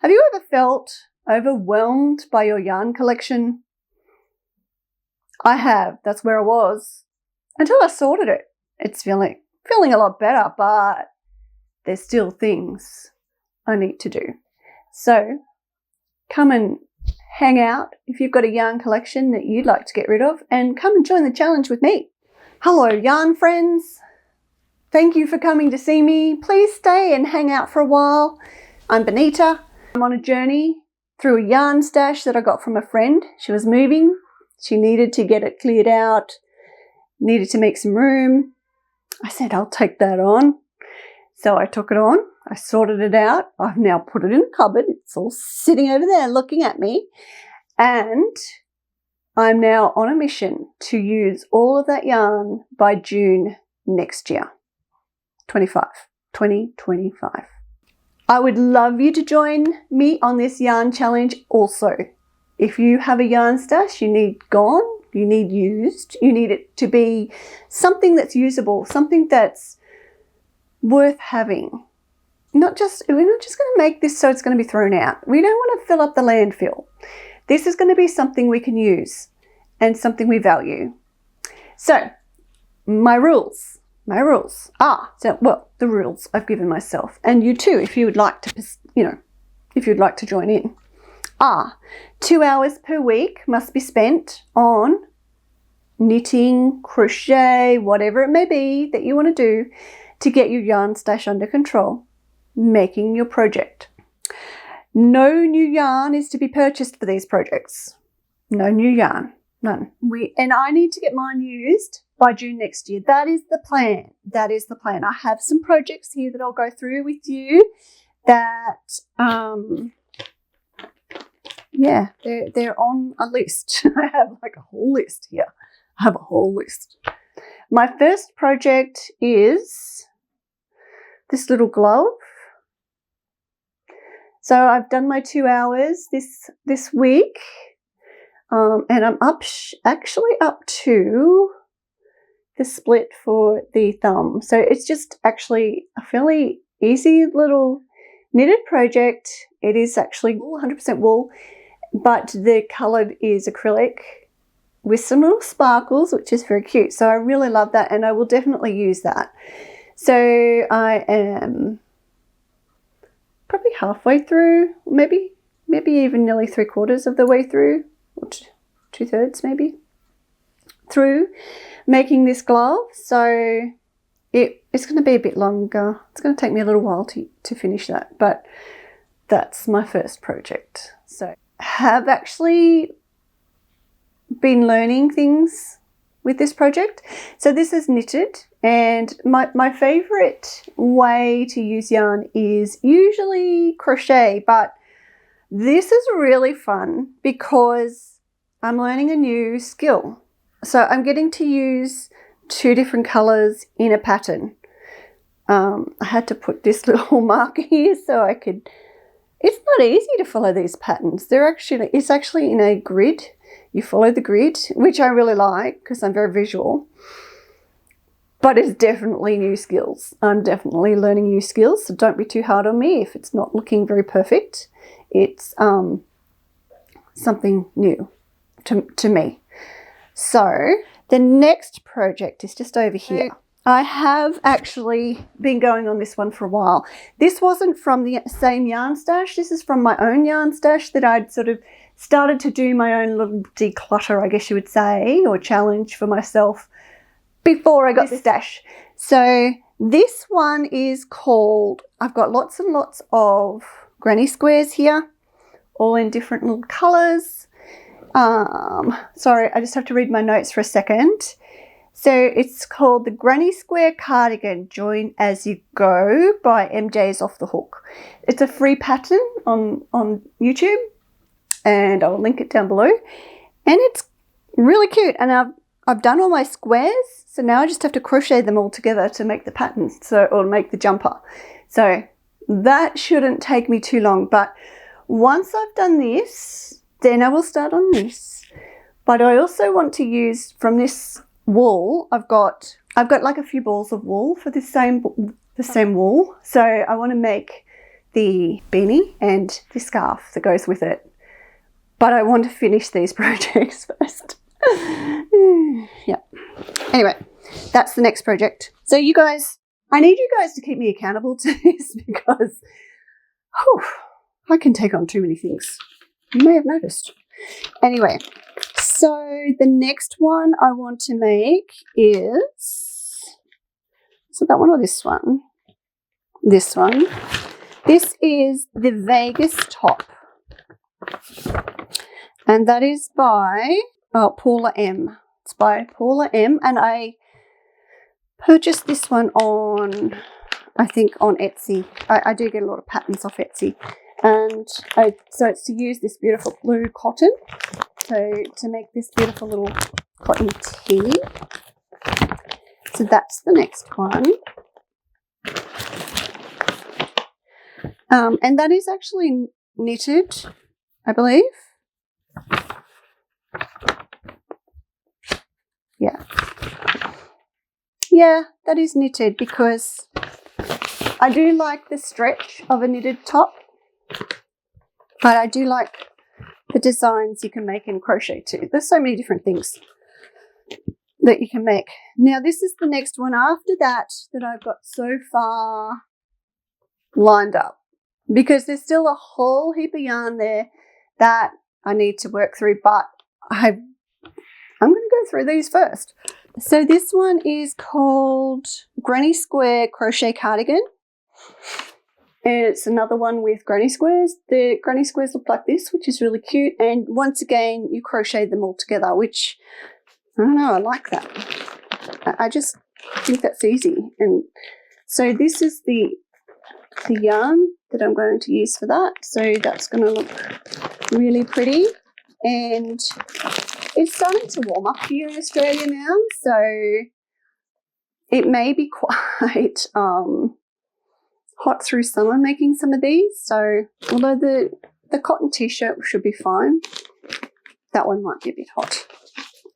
Have you ever felt overwhelmed by your yarn collection? I have. That's where I was until I sorted it. It's feeling a lot better, but there's still things I need to do. So come and hang out if you've got a yarn collection that you'd like to get rid of, and come and join the challenge with me. Hello, yarn friends. Thank you for coming to see me. Please stay and hang out for a while. I'm Benita. I'm on a journey through a yarn stash that I got from a friend. She was moving. She needed to get it cleared out, needed to make some room. I said, I'll take that on. So I took it on. I sorted it out. I've now put it in the cupboard. It's all sitting over there looking at me. And I'm now on a mission to use all of that yarn by June next year, 2025. I would love you to join me on this yarn challenge also. If you have a yarn stash you need gone, you need used, you need it to be something that's usable, something that's worth having. We're not just going to make this so it's going to be thrown out. We don't want to fill up the landfill. This is going to be something we can use and something we value. So, my rules are, the rules I've given myself, and you too, if you would like to, if you'd like to join in, are 2 hours per week must be spent on knitting, crochet, whatever it may be that you want to do to get your yarn stash under control, making your project. No new yarn is to be purchased for these projects. No new yarn, none. And I need to get mine used by June next year. That is the plan. That is the plan. I have some projects here that I'll go through with you that, they're on a list. I have like a whole list here. I have a whole list. My first project is this little glove. So I've done my 2 hours this week, and I'm actually up to the split for the thumb. So it's just actually a fairly easy little knitted project. It is actually 100% wool, but the coloured is acrylic with some little sparkles, which is very cute. So I really love that, and I will definitely use that. So I am probably halfway through, maybe even nearly 3/4 of the way through, or 2/3 maybe, through making this glove. So it's going to be a bit longer. It's going to take me a little while to finish that, but that's my first project. So I have actually been learning things with this project. So this is knitted, and my favorite way to use yarn is usually crochet, but this is really fun because I'm learning a new skill. So I'm getting to use 2 different colors in a pattern. I had to put this little marker here so I could, it's not easy to follow these patterns. It's actually in a grid. You follow the grid, which I really like because I'm very visual, but it's definitely new skills. I'm definitely learning new skills, so don't be too hard on me if it's not looking very perfect. It's something new to me. So the next project is just over here. I have actually been going on this one for a while. This wasn't from the same yarn stash. This is from my own yarn stash that I'd sort of started to do my own little declutter, I guess you would say, or challenge for myself before I got this stash. So this one is called, I've got lots and lots of granny squares here, all in different little colours. Sorry, I just have to read my notes for a second. So it's called the Granny Square Cardigan Join As You Go by MJ's Off the Hook. It's a free pattern on YouTube, and I'll link it down below. And it's really cute. And I've done all my squares, so now I just have to crochet them all together to make the pattern, or make the jumper. So that shouldn't take me too long. But once I've done this, then I will start on this. But I also want to use from this wool. I've got like a few balls of wool for the same wool. So I want to make the beanie and the scarf that goes with it. But I want to finish these projects first. Yeah. Anyway, that's the next project. So you guys, I need you guys to keep me accountable to this because I can take on too many things. You may have noticed. Anyway, so the next one I want to make is, so that one or this one? This one. This is the Vegas top. And that is by Paula M. It's by Paula M. And I purchased this one on, I think, on Etsy. I do get a lot of patterns off Etsy. And so it's to use this beautiful blue cotton. So to make this beautiful little cotton tee. So that's the next one. And that is actually knitted, I believe. Yeah. Yeah, that is knitted because I do like the stretch of a knitted top, but I do like the designs you can make in crochet too. There's so many different things that you can make. Now this is the next one after that I've got so far lined up because there's still a whole heap of yarn there that I need to work through, but I'm going to go through these first. So this one is called Granny Square Crochet Cardigan. And it's another one with granny squares. The granny squares look like this, which is really cute. And once again, you crochet them all together, which, I don't know, I like that. I just think that's easy. And so this is the yarn that I'm going to use for that. So that's going to look really pretty. And it's starting to warm up here in Australia now. So it may be quite hot through summer making some of these. So although the cotton t-shirt should be fine, that one might be a bit hot.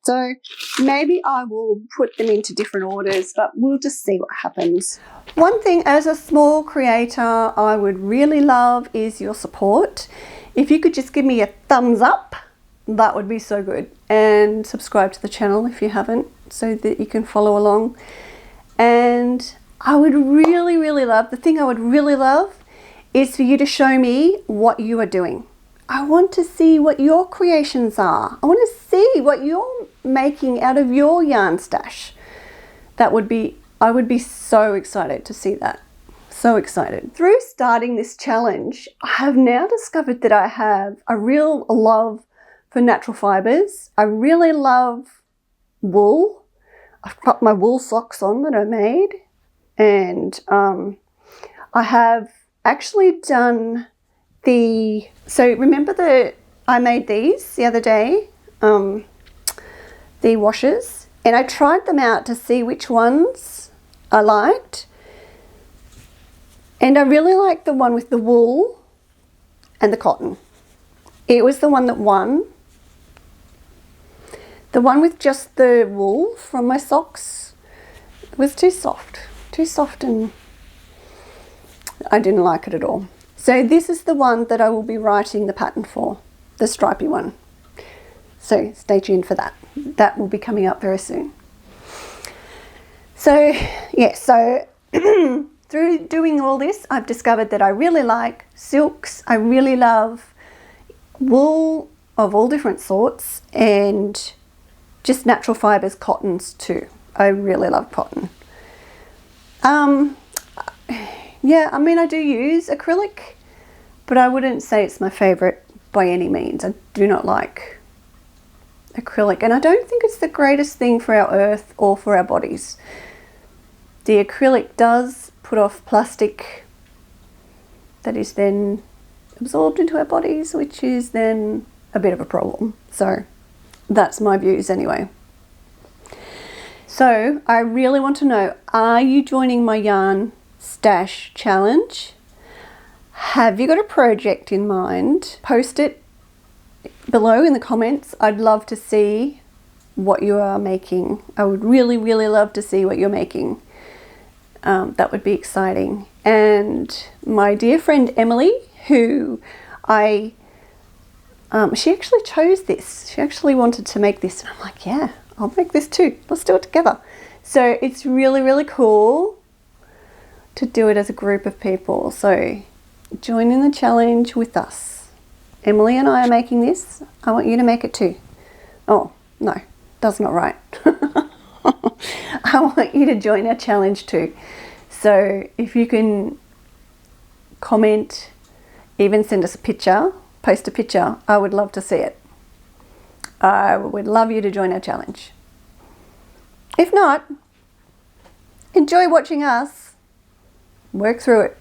So maybe I will put them into different orders, but we'll just see what happens. One thing as a small creator I would really love is your support. If you could just give me a thumbs up, that would be so good. And subscribe to the channel if you haven't, so that you can follow along. And I would really, really love, the thing I would really love is for you to show me what you are doing. I want to see what your creations are. I want to see what you're making out of your yarn stash. I would be so excited to see that. So excited. Through starting this challenge, I have now discovered that I have a real love for natural fibers. I really love wool. I've got my wool socks on that I made. And I have actually done so remember I made these the other day, the washers, and I tried them out to see which ones I liked. And I really liked the one with the wool and the cotton. It was the one that won. The one with just the wool from my socks was too soft. And I didn't like it at all. So this is the one that I will be writing the pattern for, the stripy one. So stay tuned for that. That will be coming up very soon. So yeah, so through doing all this, I've discovered that I really like silks. I really love wool of all different sorts and just natural fibers, cottons too. I really love cotton. Yeah, I mean, I do use acrylic, but I wouldn't say it's my favorite by any means. I do not like acrylic, and I don't think it's the greatest thing for our earth or for our bodies. The acrylic does put off plastic that is then absorbed into our bodies, which is then a bit of a problem. So that's my views anyway. So I really want to know, are you joining my yarn stash challenge? Have you got a project in mind? Post it below in the comments. I'd love to see what you are making. I would really, really love to see what you're making. that would be exciting. And my dear friend Emily, who she actually chose this. She actually wanted to make this. And I'm like, yeah, I'll make this too. Let's do it together. So it's really, really cool to do it as a group of people. So join in the challenge with us. Emily and I are making this. I want you to make it too. Oh, no, that's not right. I want you to join our challenge too. So if you can comment, even send us a picture, post a picture, I would love to see it. I would love you to join our challenge. If not, enjoy watching us work through it.